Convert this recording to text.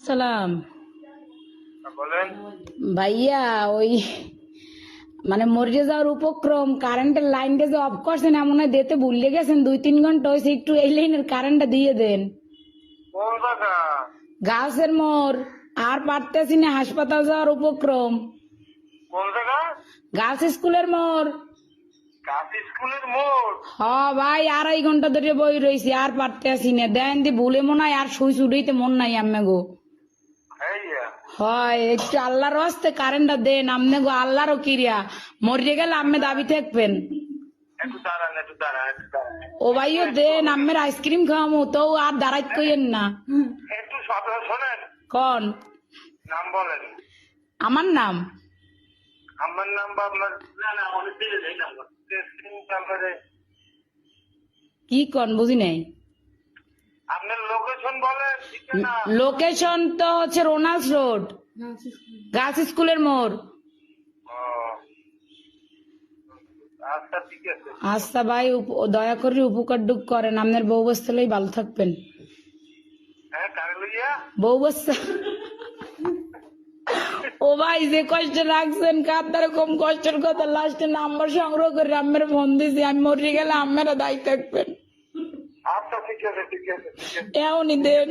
সালাম। বলেন। ভাইয়া ওই মানে মরে যাওয়ার উপক্রম, কারেন্টের লাইনটা যে অফ করছেন এমন হয় দিতে ভুলে গেছেন, 2-3 ঘন্টা হয়েছে, একটু এই লাইনের কারেন্টটা দিয়ে দেন। কোন জায়গা? গাছের মোড়, আর পারতেছি না, হাসপাতাল যাওয়ার উপক্রম। কোন জায়গা? গার্লস স্কুলের মোড়। কাশি স্কুলের মোড়। হ ভাই, 2.5 ঘন্টা ধরে বই রয়েছি, আর পারতেছি না। দেন দি ভুলে মনে হয় আর সুই ছুটাইতে মন নাই আম্মে গো। হেইয়া হয় একটু আল্লাহর হস্তে কারেন্টটা দেন আমনে গো, আল্লাহরও কিরিয়া। মরে গেলে আম্মে দাবি থাকবেন। একটু দাঁড়ান, একটু দাঁড়ান, একটু দাঁড়ান। ও ভাইও দেন, আম্মের আইসক্রিম খাওয়ামো তো আর দাঁড়াইত কইেন না। একটু কথা শোনেন। কন নাম বলেন। আমার নাম? আমার নাম বা আপনার? না না, অনেক দিলে এই নাম্বার নাম্বারে। কি কন বুঝি নাই। আপনার লোকেশন বলেন, ঠিকানা। লোকেশন তো হচ্ছে রোনাল্ডস রোড, গার্লস স্কুলের মোড়। ও, আচ্ছা ঠিক আছে। আচ্ছা ভাই, দয়া করে উপকার ডুক করেন, আপনার বউ বস্তালেই ভালো থাকবেন। হ্যাঁ, কারে লইয়া? বউ বস্তা। ও ভাই যে কষ্ট রাখছেন, কার দ্বারা কম কষ্টের কথা, লাস্টে নাম্বার সংগ্রহ করে আম্মের ফোন দিছি, আমি মরে গেলে আম্মেরা দায়ী থাকবেন। আচ্ছা ঠিক আছে, ঠিক আছে, ঠিক আছে। এমনই দেন।